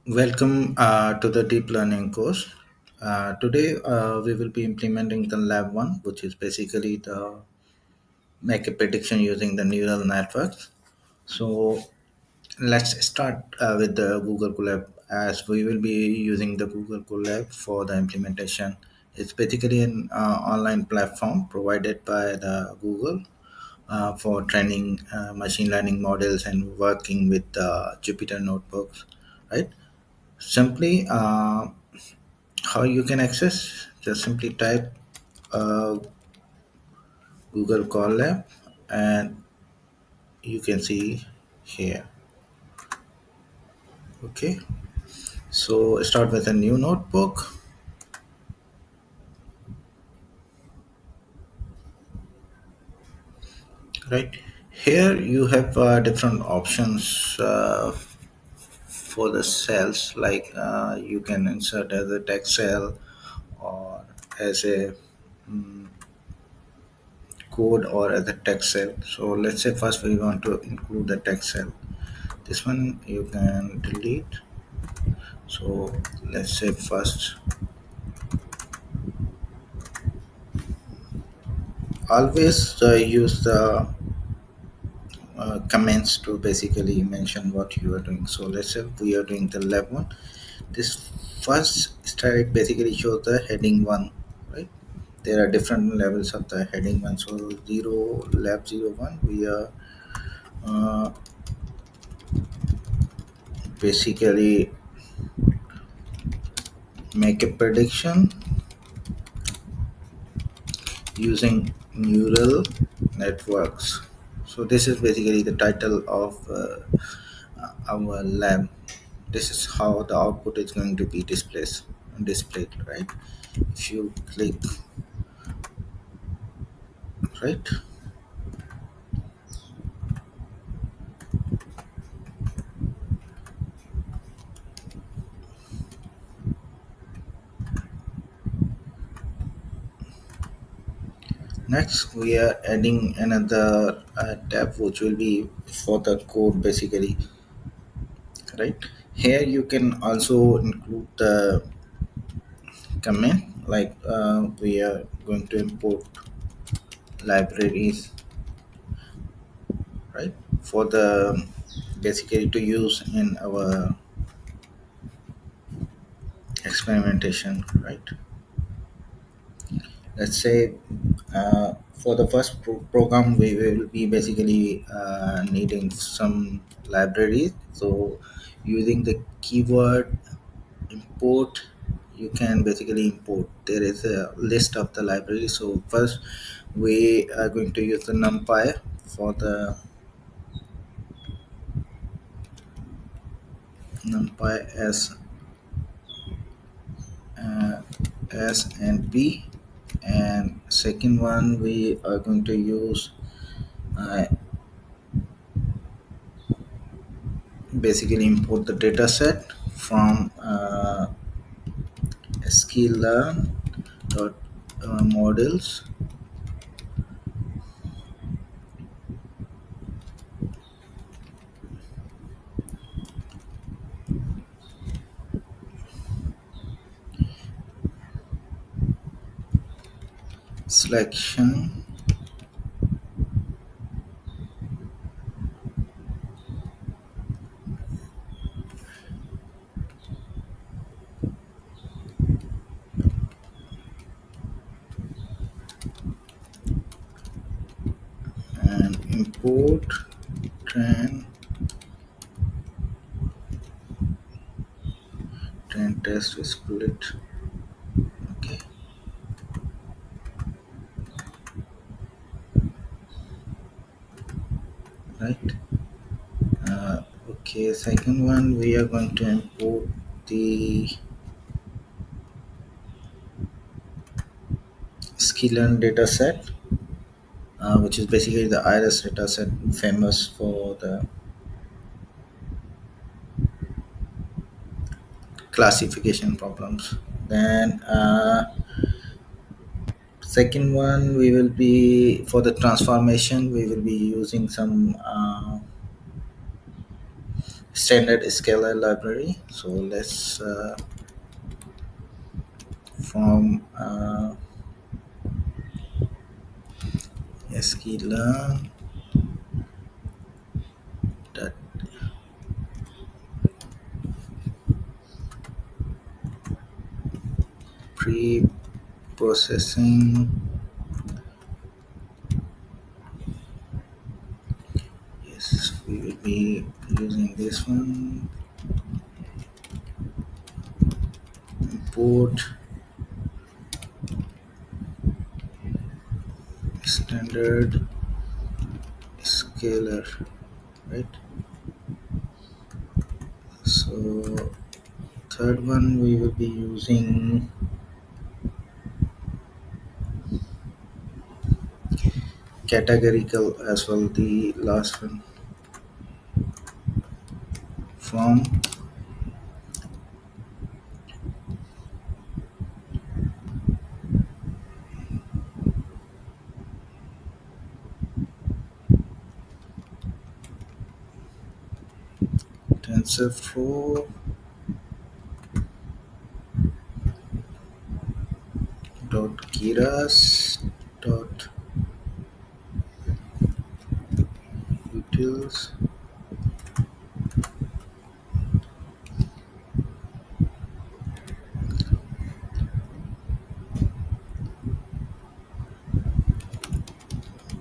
Welcome to the deep learning course. Today we will be implementing the lab one, which is basically the make a prediction using the neural networks. So let's start with the Google Colab as we will be using the Google Colab for the implementation. It's basically an online platform provided by the Google for training machine learning models and working with Jupyter notebooks, right? Simply, how you can access? Just simply type uh, Google Colab, and you can see here. Okay, so start with a new notebook, right? Here you have different options for the cells, like you can insert as a text cell or as a code or as a text cell. So let's say first we want to include the text cell. This one you can delete. So let's say first, always use the comments to basically mention what you are doing. So let's say we are doing the lab one. This first strike basically shows the heading one, right? There are different levels of the heading one. So zero, lab zero one, we are uh, basically make a prediction using neural networks. So this is basically the title of our lab. This is how the output is going to be displayed, right? If you click, right. Next we are adding another tab which will be for the code basically, right? Here you can also include the command, like we are going to import libraries, right, for the basically to use in our experimentation, right? Let's say for the first program we will be basically needing some libraries. So using the keyword import, you can basically import. There is a list of the libraries. So first we are going to use the numpy for the numpy uh, s and p, and second one we are going to use uh, basically import the data set from sklearn dot models selection and import train test split. Okay, right. Okay, second one we are going to import the sklearn data set, which is basically the iris data set famous for the classification problems. Then second one we will be for the transformation we will be using some standard scalar library. So let's from sklearn that pre-processing. Yes, we will be using this one. Import standard scalar, right? So third one we will be using categorical as well. The last one from TensorFlow dot keras dot utils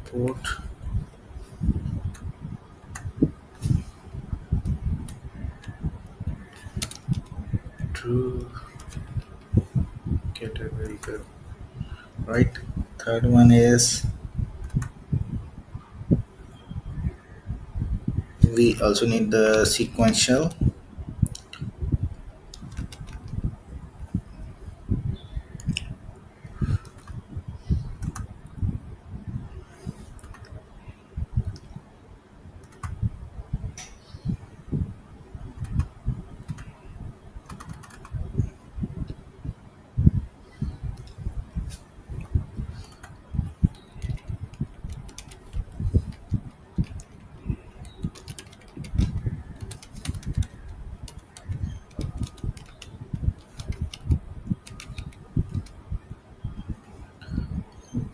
port to categorical, right? Third one is we also need the sequential.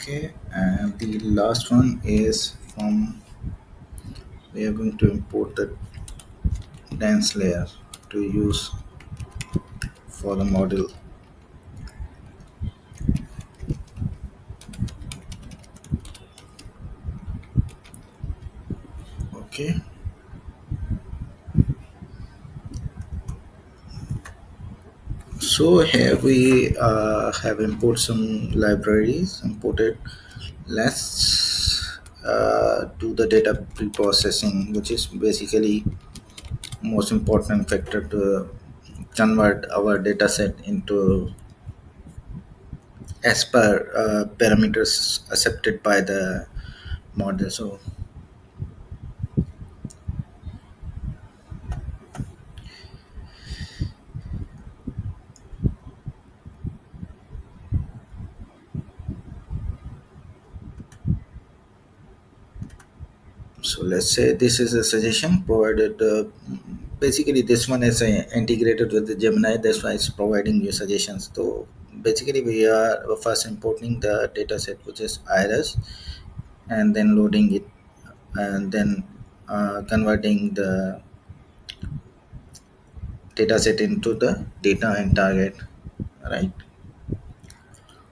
Okay, and the last one is from we are going to import the dance layer to use for the model. Okay, so here we have import some libraries imported. Let's do the data pre-processing, which is basically most important factor to convert our data set into as per parameters accepted by the model. So let's say this is a suggestion provided. Basically, this one is integrated with the Gemini. That's why it's providing you suggestions. So basically, we are first importing the data set, which is Iris, and then loading it, and then converting the data set into the data and target, right?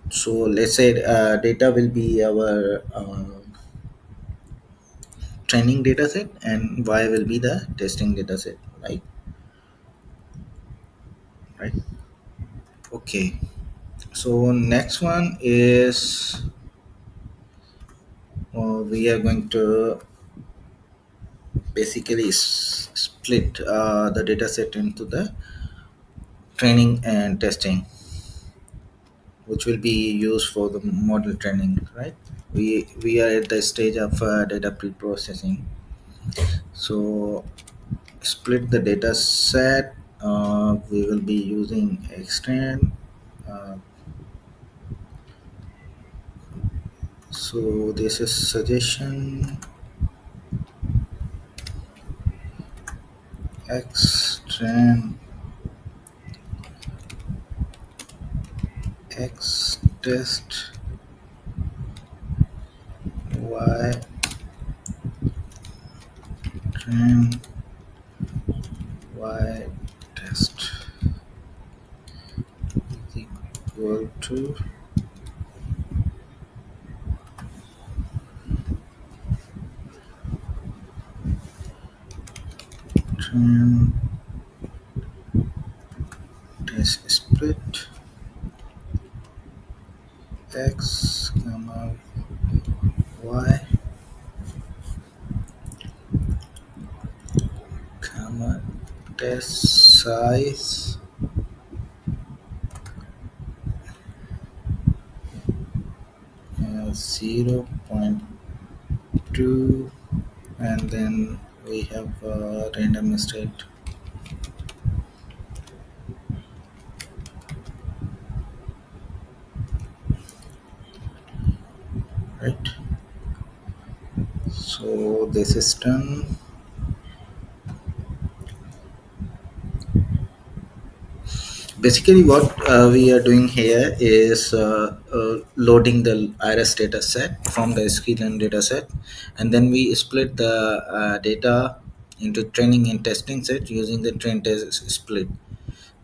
So let's say data will be our training data set and y will be the testing data set, right? Okay, so next one is we are going to basically split the data set into the training and testing, which will be used for the model training, right? We are at the stage of data pre-processing. So split the data set. We will be using extend. Uh, so this is suggestion X train X test Y train Y test is equal to train test split X comma Y comma test size 0.2, and then we have random state, right? So this is done. Basically what we are doing here is loading the iris data set from the sklearn data set, and then we split the data into training and testing set using the train test split.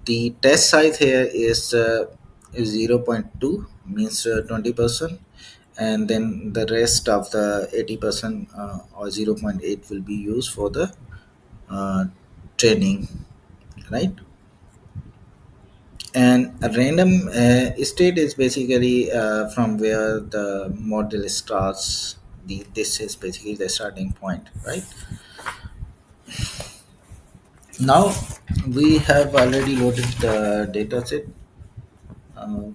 The test size here is 0.2, means 20%, and then the rest of the 80% or 0.8 will be used for the uh, training, right? And a random state is basically from where the model starts. This is basically the starting point, right? Now we have already loaded the data set. Uh,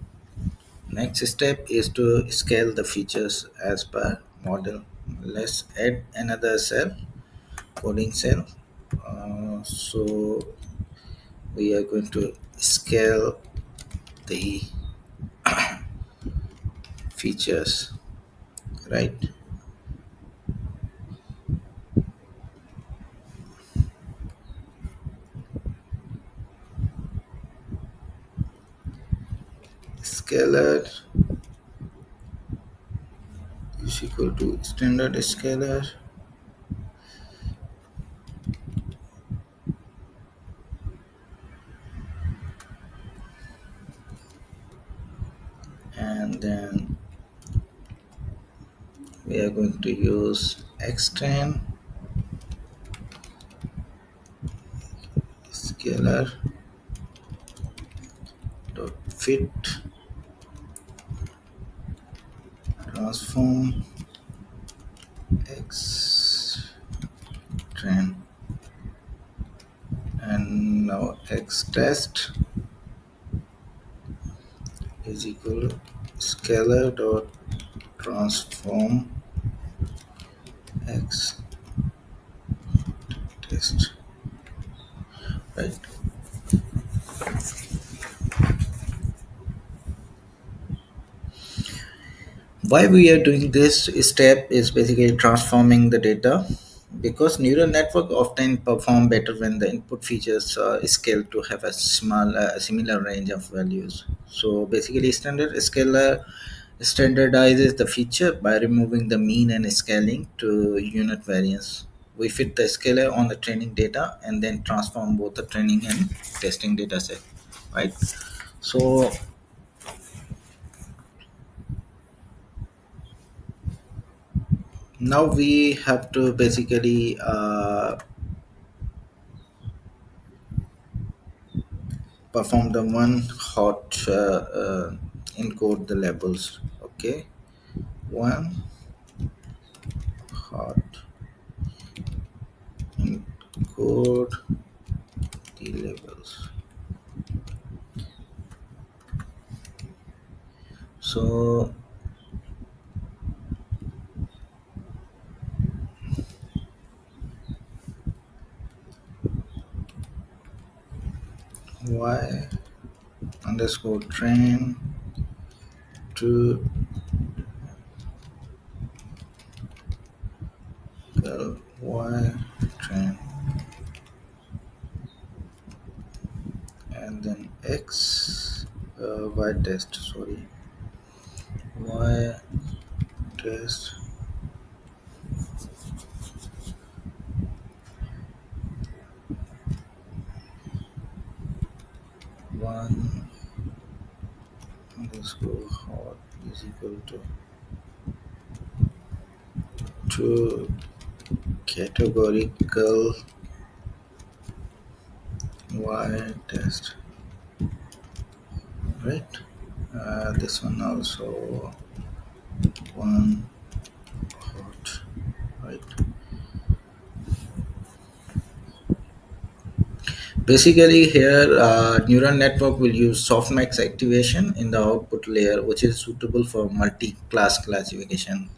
Next step is to scale the features as per model. Let's add another cell, coding cell. So we are going to scale the features, right? Scalar is equal to standard scalar, and then we are going to use extend scalar dot fit transform x train, and now x test is equal to scalar dot transform x test, right? Why we are doing this step is basically transforming the data, because neural network often perform better when the input features scale to have a small similar range of values. So basically standard scalar standardizes the feature by removing the mean and scaling to unit variance. We fit the scalar on the training data and then transform both the training and testing data set, right? So now we have to basically perform the one hot encode the labels. Okay, one hot encode the labels. So y underscore train to y train then X, Y test, sorry, Y test 1 underscore hot is equal to categorical Y test, right? This one also one hot, right? Basically, here neural network will use softmax activation in the output layer, which is suitable for multi-class classification,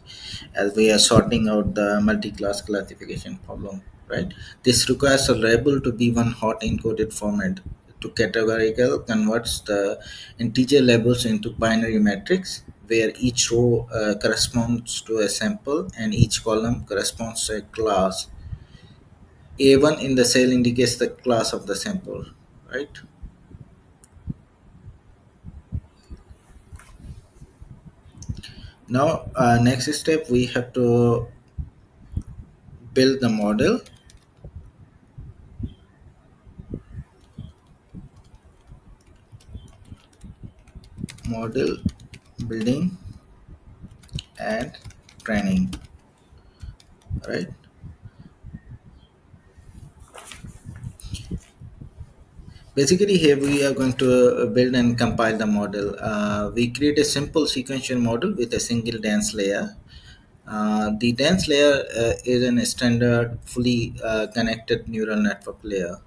as we are sorting out the multi-class classification problem, right? This requires a label to be one hot encoded format. To categorical converts the integer labels into binary matrix, where each row corresponds to a sample and each column corresponds to a class. A1 in the cell indicates the class of the sample, right? Now, next step, we have to build the model building and training, right? Basically, here we are going to build and compile the model. We create a simple sequential model with a single dense layer. The dense layer is a standard, fully connected neural network layer.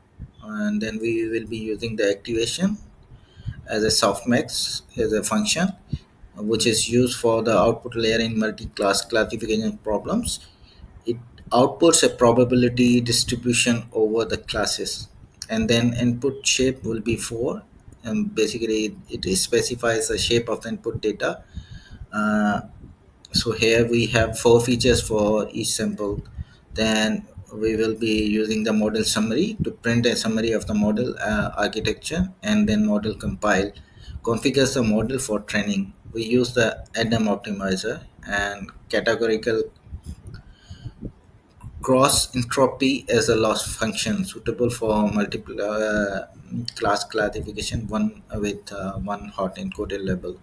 And then we will be using the activation as a softmax as a function, which is used for the output layer in multi-class classification problems. It outputs a probability distribution over the classes, and then input shape will be 4, and basically it specifies the shape of the input data. uh, so here we have 4 features for each sample. Then we will be using the model summary to print a summary of the model architecture, and then model compile configures the model for training. We use the adam optimizer and categorical cross entropy as a loss function suitable for multiple class classification, one with one hot encoded label,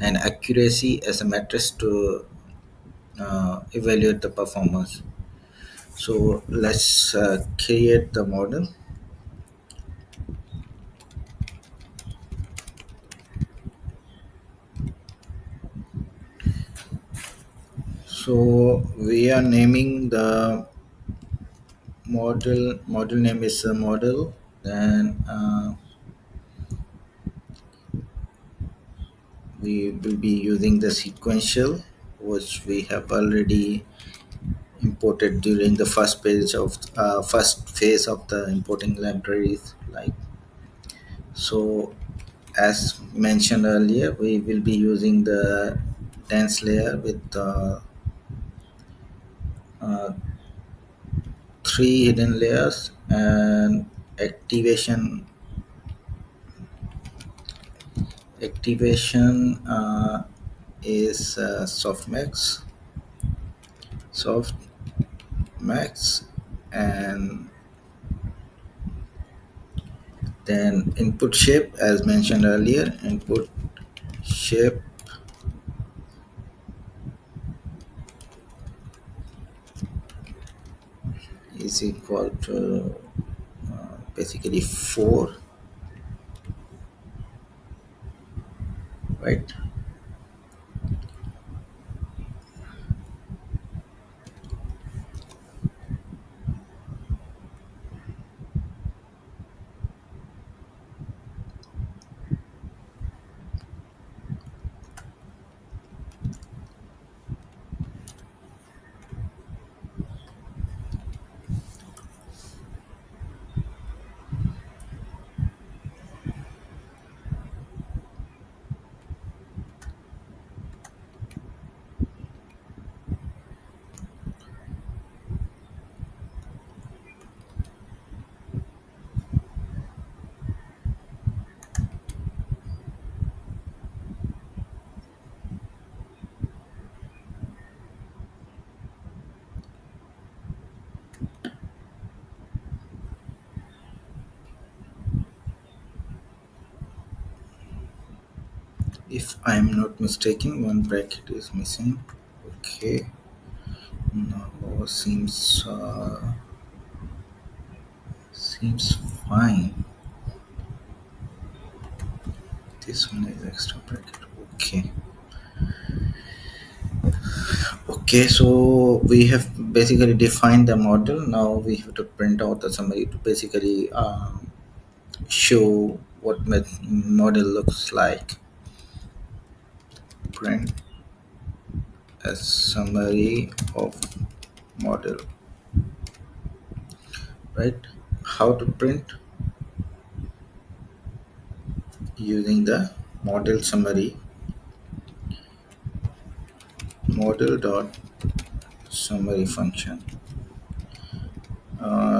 and accuracy as a matrix to evaluate the performance. So let's create the model. So we are naming the model name is a model. Then we will be using the sequential, which we have already imported during the first phase of the importing libraries, like. So as mentioned earlier, we will be using the dense layer with uh, 3 hidden layers, and activation is softmax, and then input shape, as mentioned earlier, input shape is equal to basically 4, right? If I'm not mistaken, one bracket is missing. Okay, now seems fine. This one is extra bracket. Okay. Okay, so we have basically defined the model. Now we have to print out the summary to basically show what model looks like. Print a summary of model, right? How to print? Using the model summary, model dot summary function.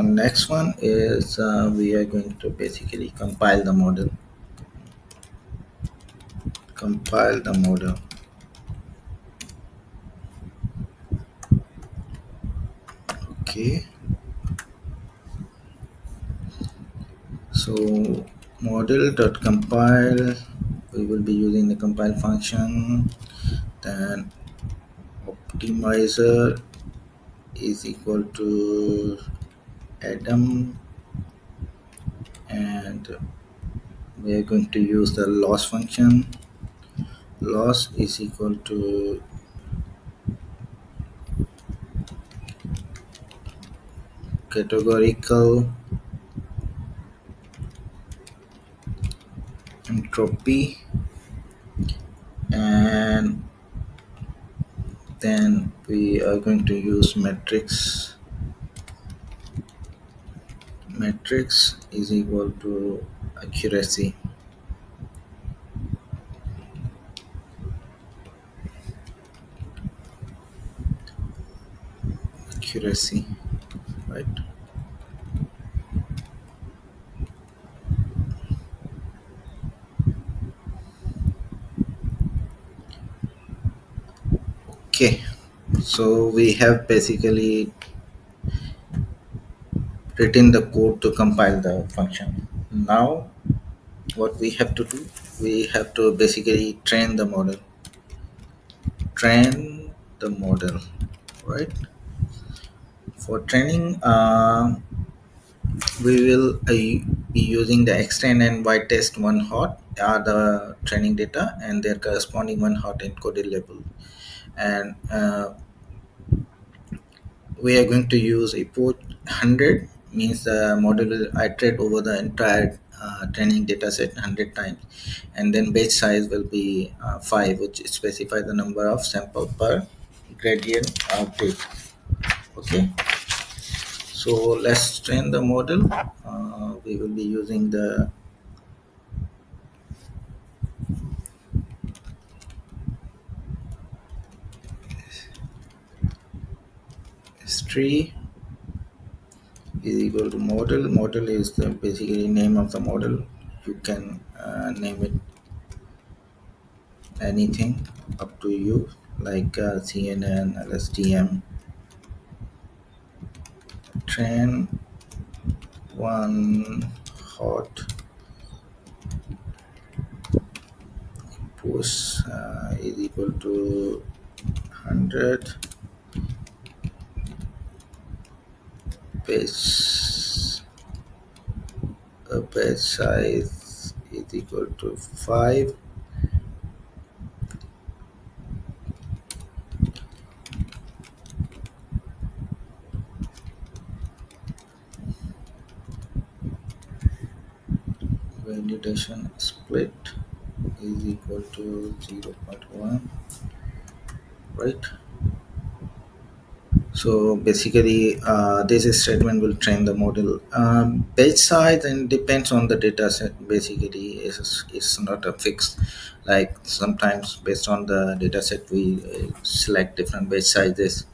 Next one is we are going to basically compile the model. Compile the model. Okay, so model.compile, we will be using the compile function. Then optimizer is equal to Adam, and we are going to use the loss function. Loss is equal to categorical entropy, and then we are going to use matrix. Matrix is equal to accuracy. Accuracy, right? Okay, so we have basically written the code to compile the function. Now what we have to do, we have to basically train the model. Train the model, right? For training, we will be using the extend and white test one hot are the training data and their corresponding one hot encoded label, and we are going to use a port 100, means the model will iterate over the entire training data set 100 times, and then batch size will be 5, which specify the number of sample per gradient update. Okay, so let's train the model. We will be using the history is equal to model. Model is the basically name of the model. You can name it anything, up to you, like CNN, LSTM. Train one hot push is equal to 100. Page page size is equal to 5. Validation split is equal to 0.1, right? So basically, this statement will train the model. Page size and depends on the data set. Basically, is not a fixed. Like sometimes based on the data set, we select different page sizes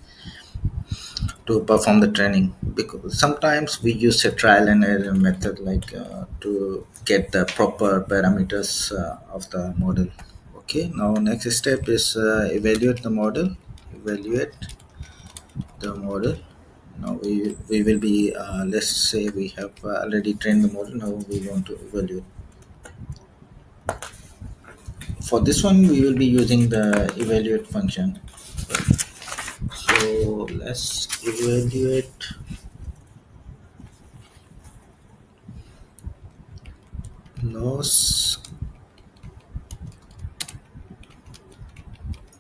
to perform the training. Because sometimes we use a trial and error method, like to get the proper parameters of the model. Okay. Now next step is evaluate the model. Evaluate the model. Now we will be let's say we have already trained the model. Now we want to evaluate. For this one, we will be using the evaluate function. So let's evaluate loss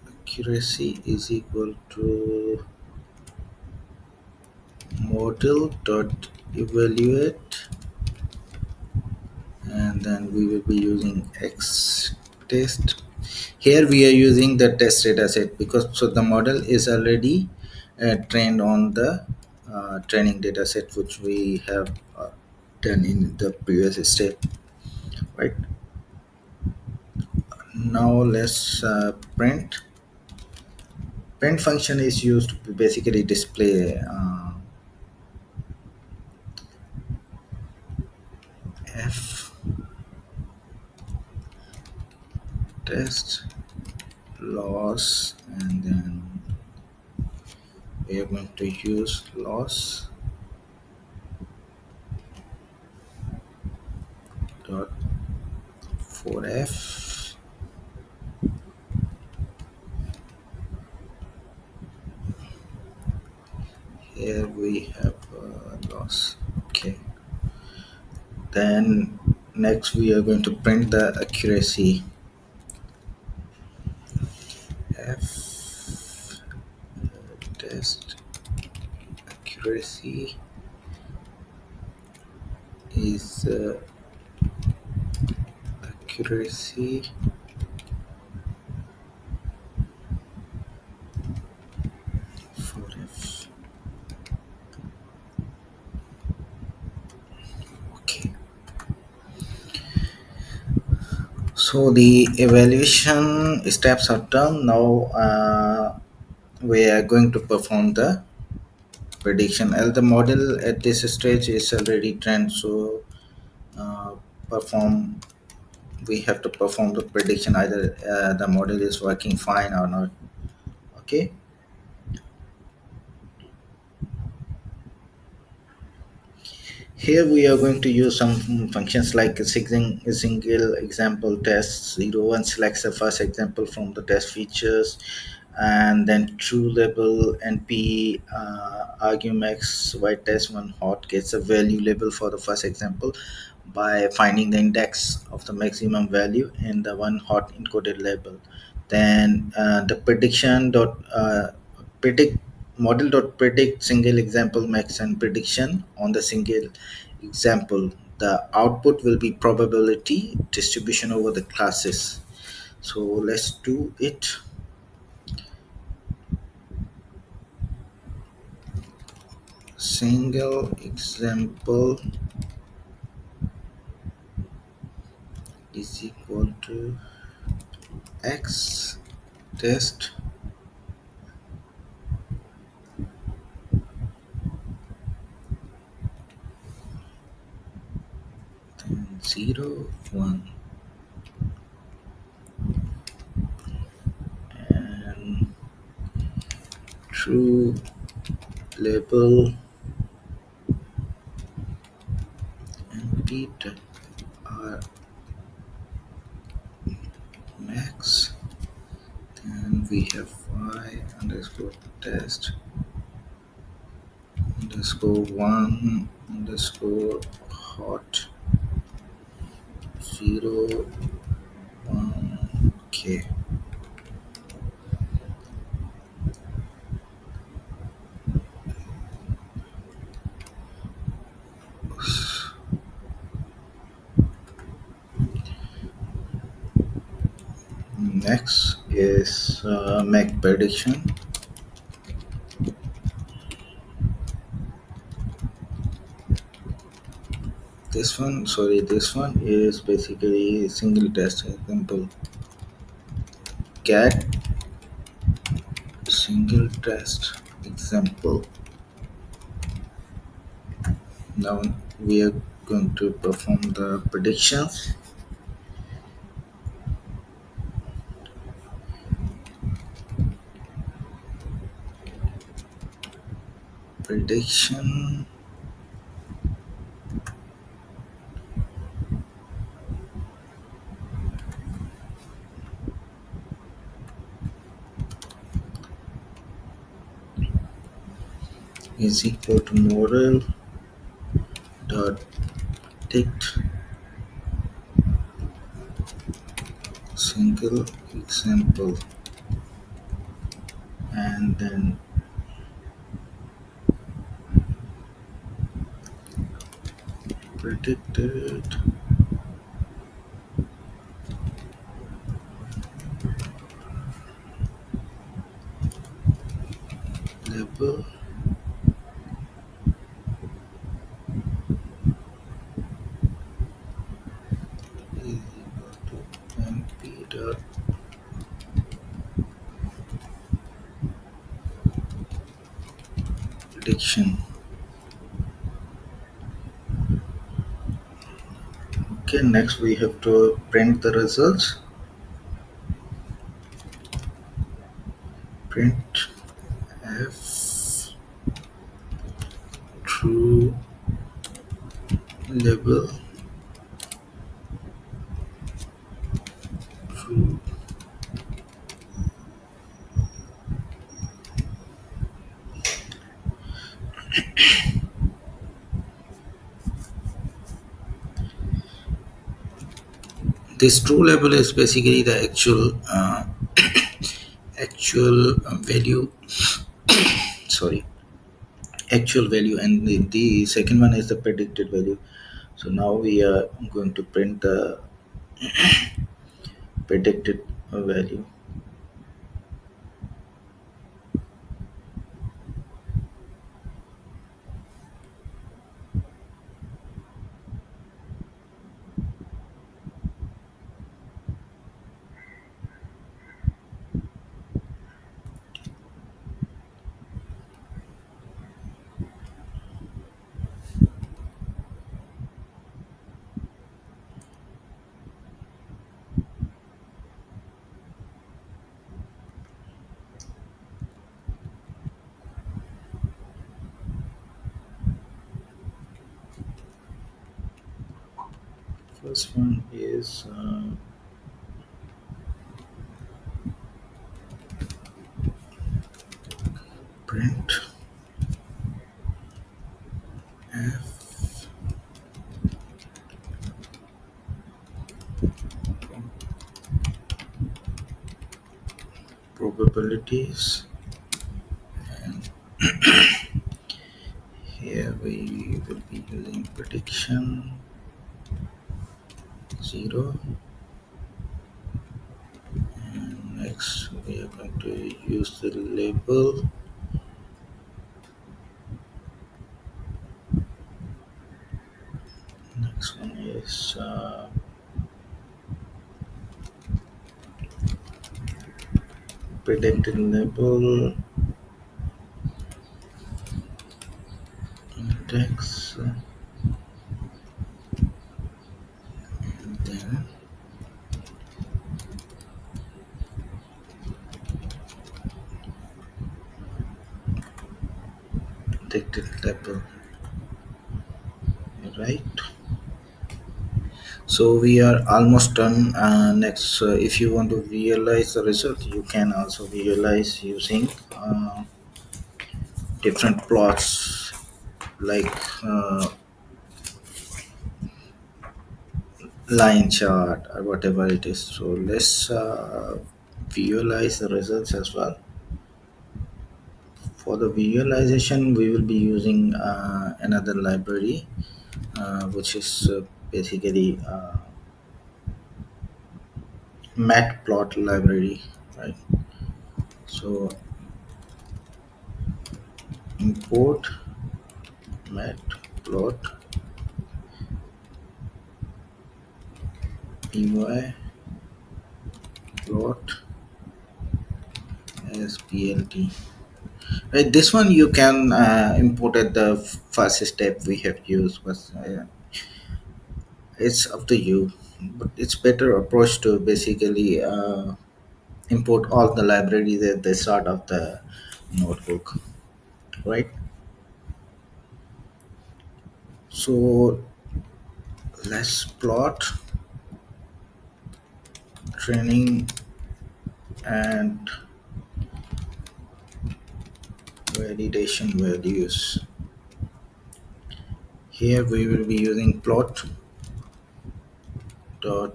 accuracy is equal to model dot evaluate, and then we will be using x test. Here we are using the test data set because so the model is already trained on the training data set which we have done in the previous step, right? Now let's print function is used to basically display f test loss, and then we are going to use loss dot for f. Here we have loss. Okay. Then next we are going to print the accuracy. F test accuracy is accuracy for f. Okay. So the evaluation steps are done. Now we are going to perform the prediction. The model at this stage is already trained, so uh, perform we have to perform the prediction either the model is working fine or not. Okay. Here we are going to use some functions like a single example test 01 selects the first example from the test features, and then true label np argumax y test one hot gets a value label for the first example by finding the index of the maximum value in the one hot encoded label. Then the prediction dot predict model dot predict single example max and prediction on the single example. The output will be probability distribution over the classes. So let's do it. Single example is equal to x test then 01, and true label and p r max. Then we have y underscore test underscore one underscore hot 01. Okay. Next is make prediction. This one is basically single test example. Get single test example. Now we are going to perform the predictions. Prediction is equal to model dot ticked single example, and then predicted label is equal to np dot prediction. Okay, next we have to print the results. Print f true label true. This true label is basically the actual value. Sorry, actual value, and the second one is the predicted value. So now we are going to print the predicted value. First one is print f probabilities, and here we will be using prediction 0. And next we are going to use the label next one is predicted label index, and then predicted label, right? So we are almost done. Next, if you want to visualize the result, you can also visualize using different plots, like line chart or whatever it is. So let's visualize the results as well. For the visualization, we will be using another library, which is basically matplot library, right? So import matplot py plot as plt. Right, this one you can import at the first step we have used, but it's up to you. But it's better approach to basically import all the libraries at the start of the notebook, right? So let's plot training and validation values. Here we will be using plot dot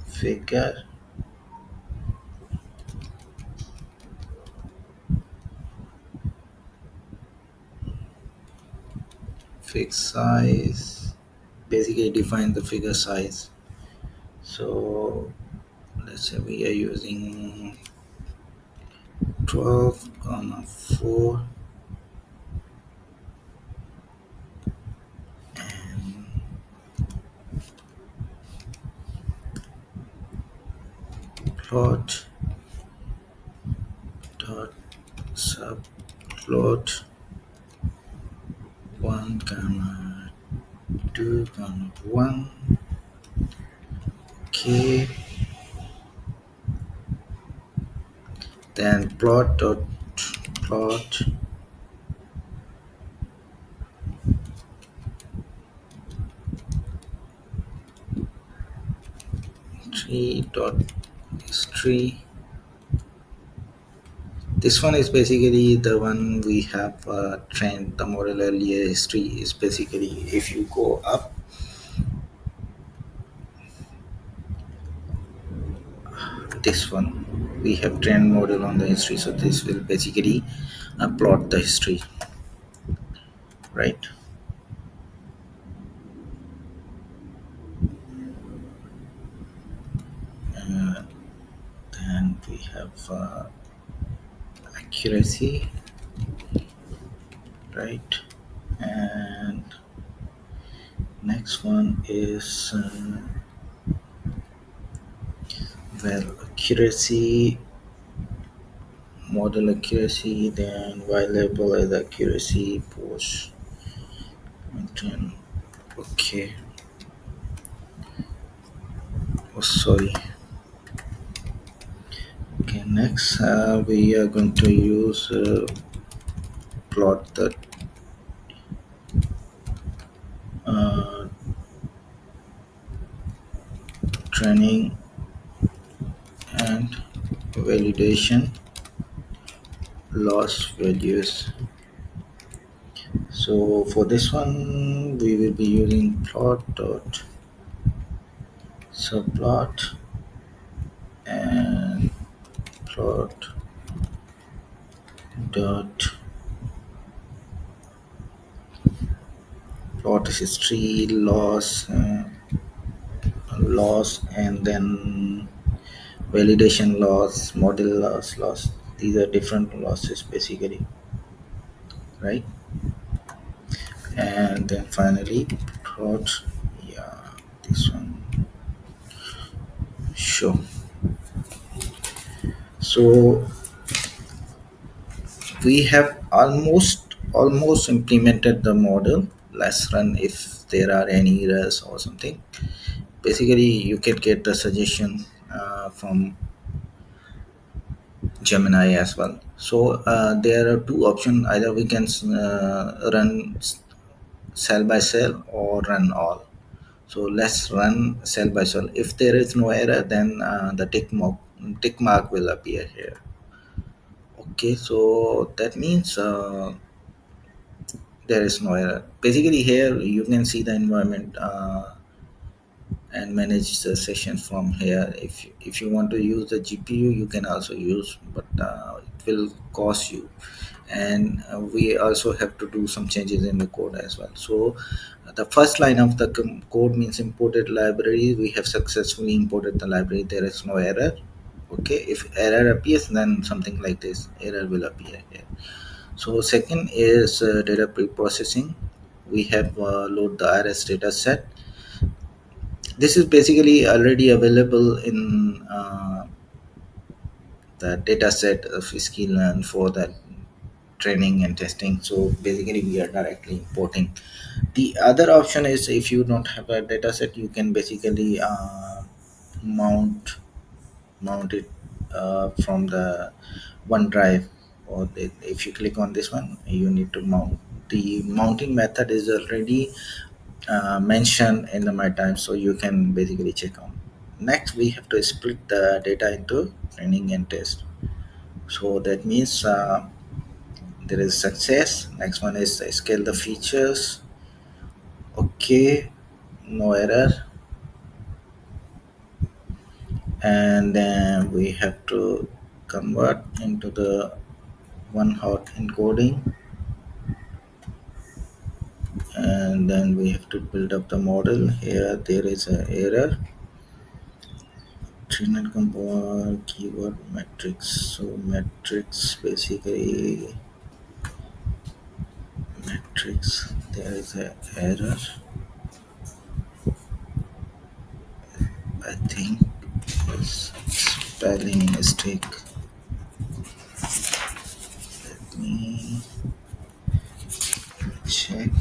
figure fixed size, basically define the figure size. So let's say we are using 12 comma 4 and plot dot subplot 1 comma 2 comma 1. Okay, then plot dot plot 3 dot history. This one is basically the one we have trained the model earlier. History is basically if you go up this one, we have trained model on the history, so this will basically plot the history, right? uh, then we have accuracy, right? And next one is well, accuracy, model accuracy, then y label as accuracy, post maintain. Okay, oh sorry. Okay, next we are going to use plot the uh, training and validation loss values. So for this one, we will be using plot dot subplot and plot dot plot history loss and then validation loss, model loss. These are different losses basically, right? And then finally plot, yeah, this one. Sure. So we have almost implemented the model. Let's run if there are any errors or something. Basically you can get the suggestion from Gemini as well. So there are two options: either we can run cell by cell or run all. So let's run cell by cell. If there is no error, then the tick mark will appear here. Okay, so that means there is no error. Basically here you can see the environment and manage the session from here. If you want to use the GPU, you can also use, but it will cost you. And we also have to do some changes in the code as well. So the first line of the code means imported library. We have successfully imported the library. There is no error. Okay, if error appears, then something like this error will appear here. So second is data pre-processing. We have load the RS data set. This is basically already available in the data set of sklearn for the training and testing. So basically we are directly importing. The other option is if you don't have a data set, you can basically mount mount it from the OneDrive, or if you click on this one, you need to mount. The mounting method is already mentioned in the my time, so you can basically check on. Next we have to split the data into training and test. So that means there is success. Next one is scale the features. Okay, no error. And then we have to convert into the one hot encoding, and then we have to build up the model. Here there is an error. Trainer component keyword matrix. So matrix, basically matrix, there is an error. I think it's spelling mistake. Let me check.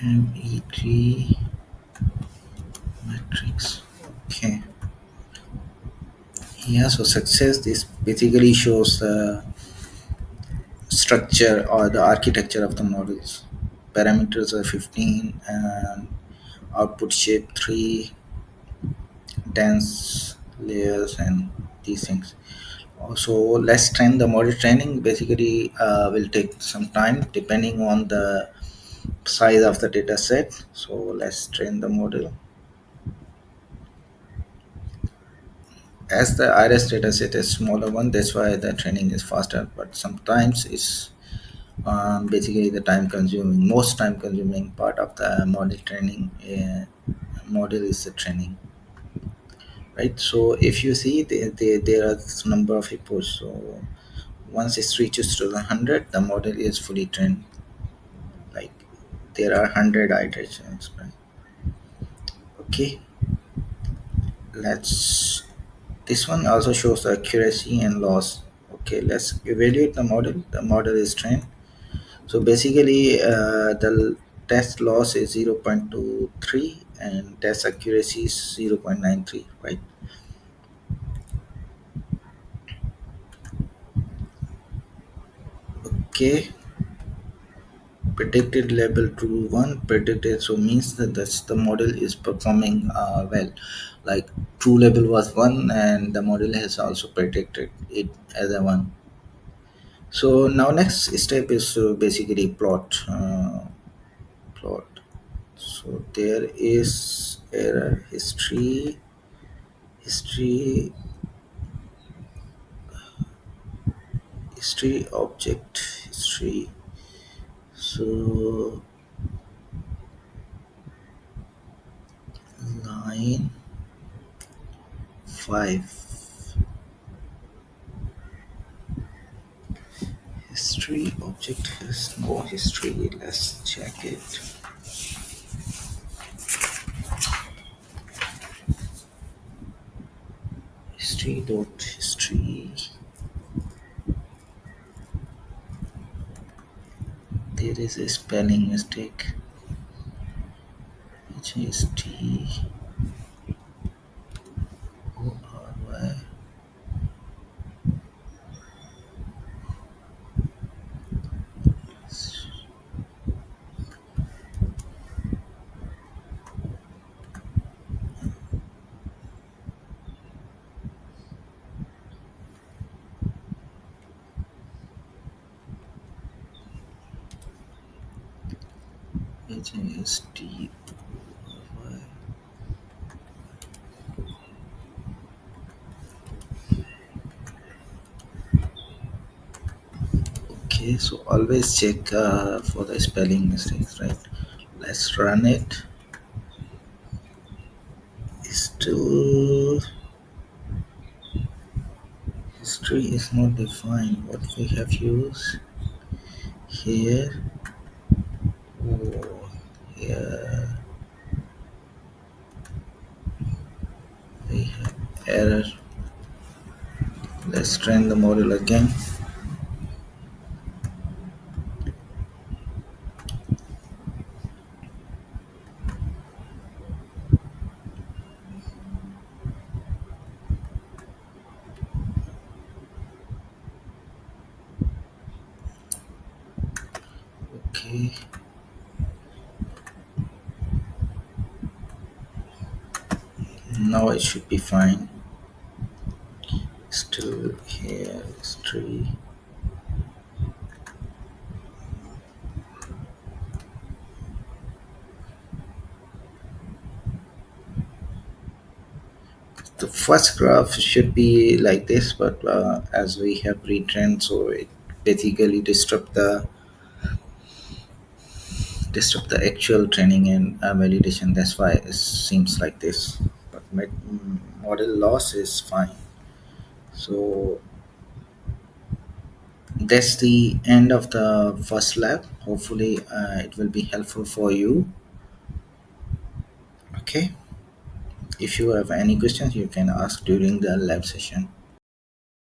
MET matrix. Okay. Yeah, so success, this basically shows the structure or the architecture of the models. Parameters are 15 and output shape 3, dense layers, and these things. So let's train the model. Training basically will take some time depending on the size of the data set. So let's train the model. As the iris data set is smaller one, that's why the training is faster, but sometimes it's basically the time consuming, most time consuming part of the model training. Model is the training, right? So if you see there are this number of reports. So once it reaches to the 100, the model is fully trained. Like there are 100 iterations, right? Okay, let's, this one also shows the accuracy and loss. Okay, let's evaluate the model. The model is trained. So basically the test loss is 0.23 and test accuracy is 0.93, right? Okay, predicted level true 1, predicted, so means that that's the model is performing well. Like true level was 1 and the model has also predicted it as a 1. So now next step is to basically plot. So there is error history object history. So line 5, history object has no history. Let's check it. History. There is a spelling mistake. HST ORY. HST ORY. Okay, so always check for the spelling mistakes, right? Let's run it. Still history is not defined. What we have used here. Oh, here we have error. Let's train the model again. Okay, now it should be fine. 3. The first graph should be like this, but as we have retrained, so it basically disrupt the actual training and validation. That's why it seems like this. But model loss is fine. So that's the end of the first lab. Hopefully, it will be helpful for you. Okay. If you have any questions, you can ask during the lab session.